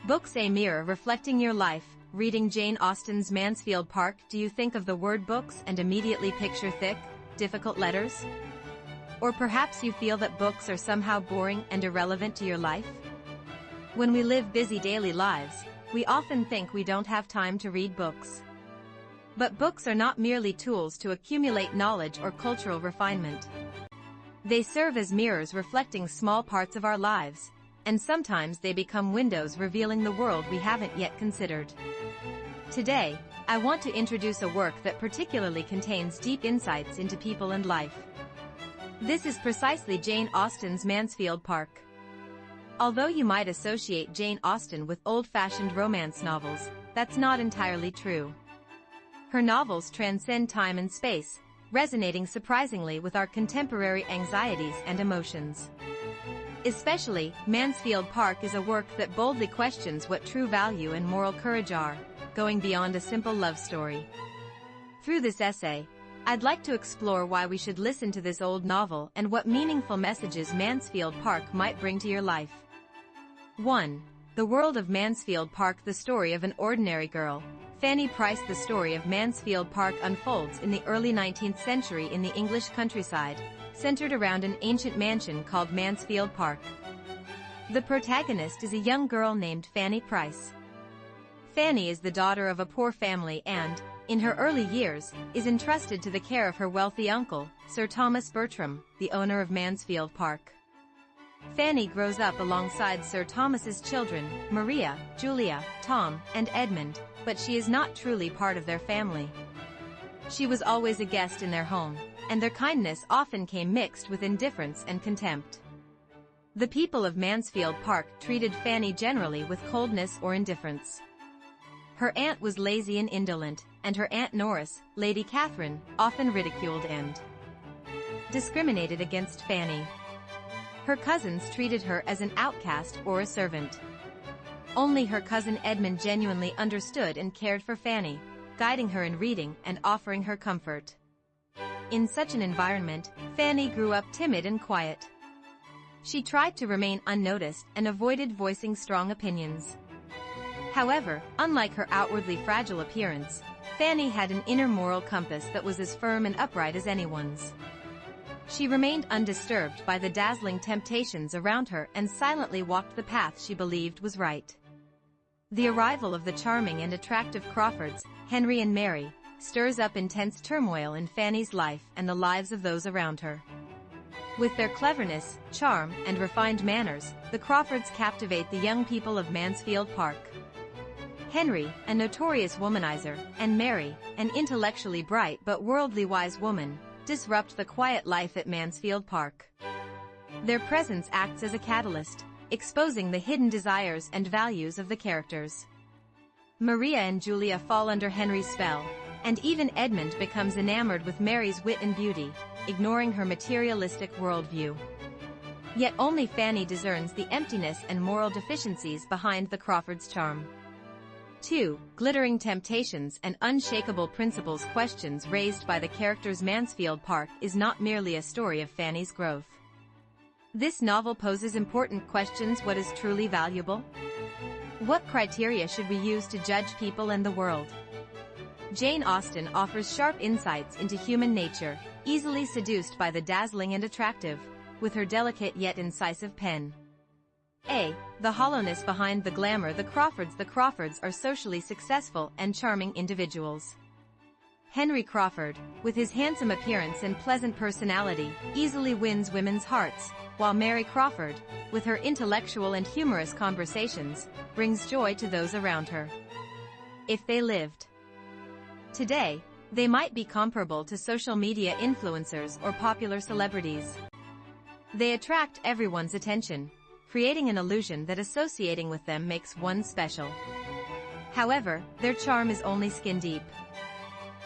Books a mirror reflecting your life. Reading Jane Austen's Mansfield Park, do you think of the word books and immediately picture thick, difficult letters? Or perhaps you feel that books are somehow boring and irrelevant to your life? When we live busy daily lives, we often think we don't have time to read books. But books are not merely tools to accumulate knowledge or cultural refinement. They serve as mirrors reflecting small parts of our lives, and sometimes they become windows revealing the world we haven't yet considered. Today, I want to introduce a work that particularly contains deep insights into people and life. This is precisely Jane Austen's Mansfield Park. Although you might associate Jane Austen with old-fashioned romance novels, that's not entirely true. Her novels transcend time and space, resonating surprisingly with our contemporary anxieties and emotions. Especially, Mansfield Park is a work that boldly questions what true value and moral courage are, going beyond a simple love story. Through this essay, I'd like to explore why we should listen to this old novel and what meaningful messages Mansfield Park might bring to your life. 1. The World of Mansfield Park. The story of an ordinary girl, Fanny Price. The story of Mansfield Park unfolds in the early 19th century in the English countryside, centered around an ancient mansion called Mansfield Park. The protagonist is a young girl named Fanny Price. Fanny is the daughter of a poor family and, in her early years, is entrusted to the care of her wealthy uncle, Sir Thomas Bertram, the owner of Mansfield Park. Fanny grows up alongside Sir Thomas's children, Maria, Julia, Tom, and Edmund, but she is not truly part of their family. She was always a guest in their home, and their kindness often came mixed with indifference and contempt. The people of Mansfield Park treated Fanny generally with coldness or indifference. Her aunt was lazy and indolent, and her Aunt Norris, Lady Catherine, often ridiculed and discriminated against Fanny. Her cousins treated her as an outcast or a servant. Only her cousin Edmund genuinely understood and cared for Fanny, guiding her in reading and offering her comfort. In such an environment, Fanny grew up timid and quiet. She tried to remain unnoticed and avoided voicing strong opinions. However, unlike her outwardly fragile appearance, Fanny had an inner moral compass that was as firm and upright as anyone's. She remained undisturbed by the dazzling temptations around her and silently walked the path she believed was right. The arrival of the charming and attractive Crawfords, Henry and Mary, stirs up intense turmoil in Fanny's life and the lives of those around her. With their cleverness, charm, and refined manners, the Crawfords captivate the young people of Mansfield Park. Henry, a notorious womanizer, and Mary, an intellectually bright but worldly wise woman, disrupt the quiet life at Mansfield Park. Their presence acts as a catalyst, exposing the hidden desires and values of the characters. Maria and Julia fall under Henry's spell, and even Edmund becomes enamored with Mary's wit and beauty, ignoring her materialistic worldview. Yet only Fanny discerns the emptiness and moral deficiencies behind the Crawfords' charm. 2. Glittering temptations and unshakable principles. Questions raised by the characters. Mansfield Park is not merely a story of Fanny's growth. This novel poses important questions. What is truly valuable? What criteria should we use to judge people and the world? Jane Austen offers sharp insights into human nature, easily seduced by the dazzling and attractive, with her delicate yet incisive pen. A. The hollowness behind the glamour. The Crawfords are socially successful and charming individuals. Henry Crawford, with his handsome appearance and pleasant personality, easily wins women's hearts, while Mary Crawford, with her intellectual and humorous conversations, brings joy to those around her. If they lived today, they might be comparable to social media influencers or popular celebrities. They attract everyone's attention, creating an illusion that associating with them makes one special. However, their charm is only skin-deep.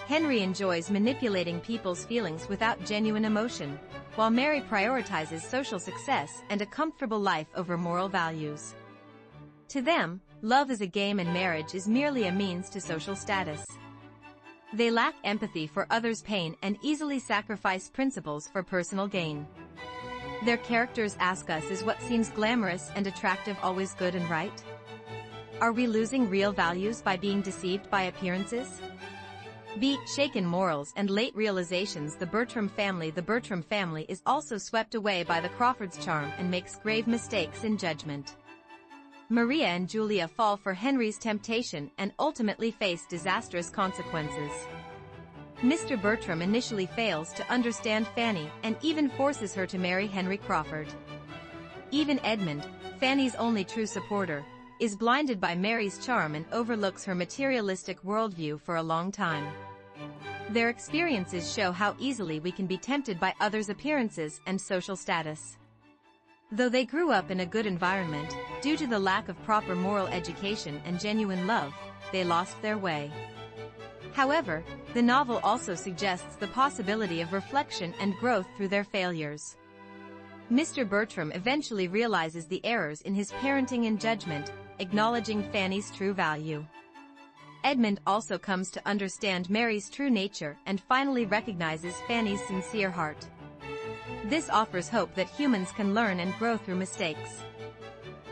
Henry enjoys manipulating people's feelings without genuine emotion, while Mary prioritizes social success and a comfortable life over moral values. To them, love is a game and marriage is merely a means to social status. They lack empathy for others' pain and easily sacrifice principles for personal gain. Their characters ask us, is what seems glamorous and attractive always good and right? Are we losing real values by being deceived by appearances? B. Shaken morals and late realizations. The Bertram family is also swept away by the Crawfords' charm and makes grave mistakes in judgment. Maria and Julia fall for Henry's temptation and ultimately face disastrous consequences. Mr. Bertram initially fails to understand Fanny and even forces her to marry Henry Crawford. Even Edmund, Fanny's only true supporter, is blinded by Mary's charm and overlooks her materialistic worldview for a long time. Their experiences show how easily we can be tempted by others' appearances and social status. Though they grew up in a good environment, due to the lack of proper moral education and genuine love, they lost their way. However, the novel also suggests the possibility of reflection and growth through their failures. Mr. Bertram eventually realizes the errors in his parenting and judgment, acknowledging Fanny's true value. Edmund also comes to understand Mary's true nature and finally recognizes Fanny's sincere heart. This offers hope that humans can learn and grow through mistakes.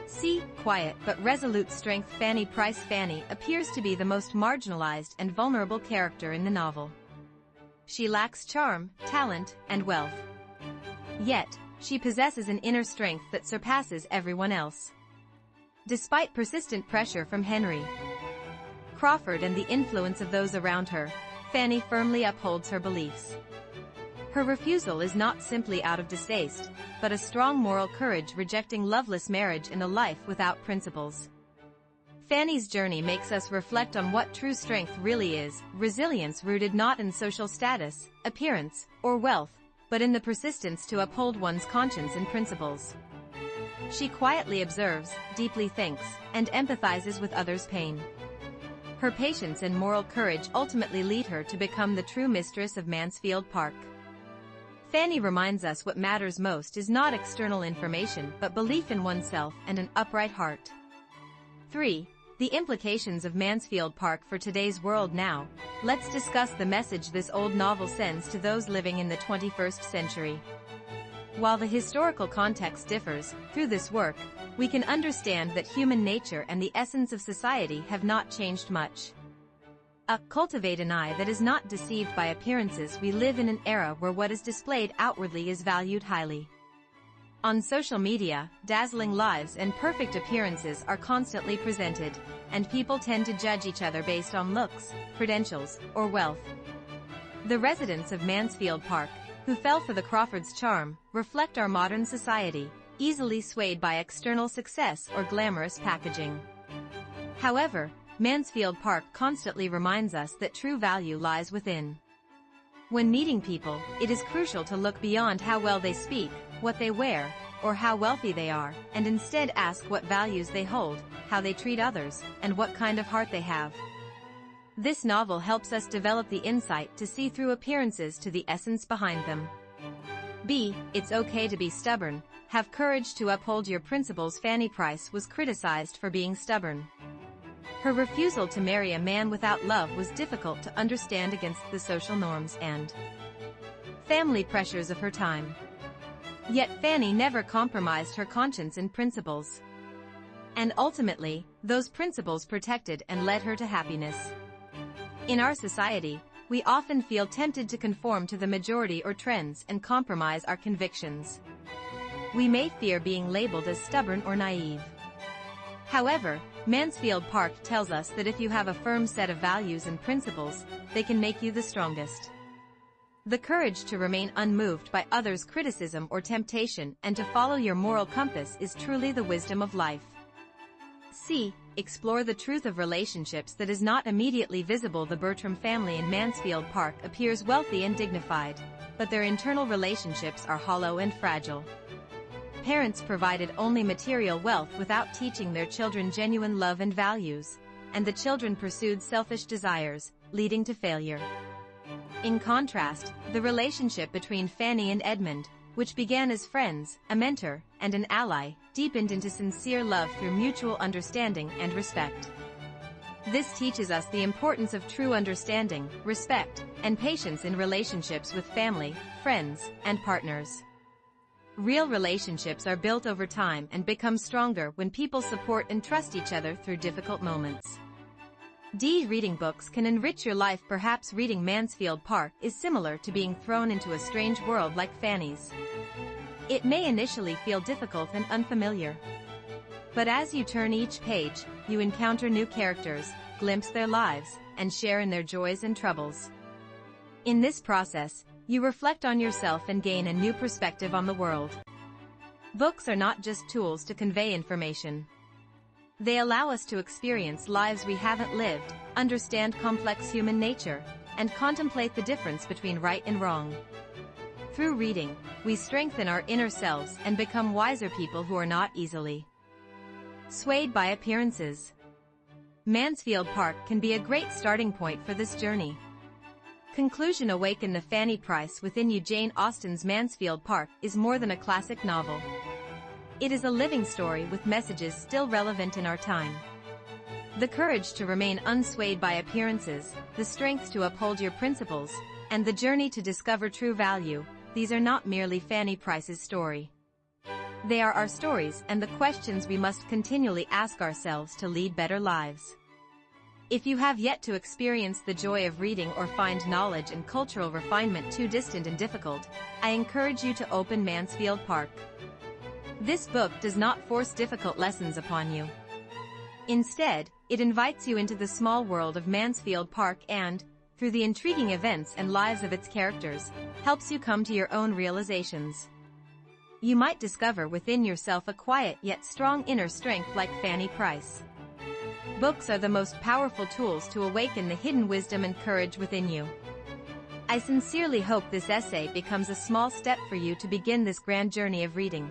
C. Quiet but resolute strength. Fanny Price. Fanny appears to be the most marginalized and vulnerable character in the novel. She lacks charm, talent, and wealth. Yet, she possesses an inner strength that surpasses everyone else. Despite persistent pressure from Henry Crawford and the influence of those around her, Fanny firmly upholds her beliefs. Her refusal is not simply out of distaste, but a strong moral courage, rejecting loveless marriage and a life without principles. Fanny's journey makes us reflect on what true strength really is: resilience rooted not in social status, appearance, or wealth, but in the persistence to uphold one's conscience and principles. She quietly observes, deeply thinks, and empathizes with others' pain. Her patience and moral courage ultimately lead her to become the true mistress of Mansfield Park. Fanny reminds us what matters most is not external information but belief in oneself and an upright heart. 3. The implications of Mansfield Park for today's world. Now, let's discuss the message this old novel sends to those living in the 21st century. While the historical context differs, through this work, we can understand that human nature and the essence of society have not changed much. Cultivate an eye that is not deceived by appearances. We live in an era where what is displayed outwardly is valued highly. On social media, dazzling lives and perfect appearances are constantly presented, and people tend to judge each other based on looks, credentials, or wealth. The residents of Mansfield Park, who fell for the Crawfords' charm, reflect our modern society, easily swayed by external success or glamorous packaging. However, Mansfield Park constantly reminds us that true value lies within. When meeting people, it is crucial to look beyond how well they speak, what they wear, or how wealthy they are, and instead ask what values they hold, how they treat others, and what kind of heart they have. This novel helps us develop the insight to see through appearances to the essence behind them. B. It's okay to be stubborn. Have courage to uphold your principles. Fanny Price was criticized for being stubborn. Her refusal to marry a man without love was difficult to understand against the social norms and family pressures of her time. Yet Fanny never compromised her conscience and principles. And ultimately, those principles protected and led her to happiness. In our society, we often feel tempted to conform to the majority or trends and compromise our convictions. We may fear being labeled as stubborn or naive. However, Mansfield Park tells us that if you have a firm set of values and principles, they can make you the strongest. The courage to remain unmoved by others' criticism or temptation and to follow your moral compass is truly the wisdom of life. C. Explore the truth of relationships that is not immediately visible. The Bertram family in Mansfield Park appears wealthy and dignified, but their internal relationships are hollow and fragile. Parents provided only material wealth without teaching their children genuine love and values, and the children pursued selfish desires, leading to failure. In contrast, the relationship between Fanny and Edmund, which began as friends, a mentor, and an ally, deepened into sincere love through mutual understanding and respect. This teaches us the importance of true understanding, respect, and patience in relationships with family, friends, and partners. Real relationships are built over time and become stronger when people support and trust each other through difficult moments. Reading books can enrich your life. Perhaps reading Mansfield Park is similar to being thrown into a strange world like Fanny's. It may initially feel difficult and unfamiliar. But as you turn each page, you encounter new characters, glimpse their lives, and share in their joys and troubles. In this process, you reflect on yourself and gain a new perspective on the world. Books are not just tools to convey information. They allow us to experience lives we haven't lived, understand complex human nature, and contemplate the difference between right and wrong. Through reading, we strengthen our inner selves and become wiser people who are not easily swayed by appearances. Mansfield Park can be a great starting point for this journey. Conclusion: awaken the Fanny Price within you. Jane Austen's Mansfield Park is more than a classic novel. It is a living story with messages still relevant in our time. The courage to remain unswayed by appearances, the strength to uphold your principles, and the journey to discover true value, these are not merely Fanny Price's story. They are our stories and the questions we must continually ask ourselves to lead better lives. If you have yet to experience the joy of reading or find knowledge and cultural refinement too distant and difficult, I encourage you to open Mansfield Park. This book does not force difficult lessons upon you. Instead, it invites you into the small world of Mansfield Park and, through the intriguing events and lives of its characters, helps you come to your own realizations. You might discover within yourself a quiet yet strong inner strength like Fanny Price. Books are the most powerful tools to awaken the hidden wisdom and courage within you. I sincerely hope this essay becomes a small step for you to begin this grand journey of reading.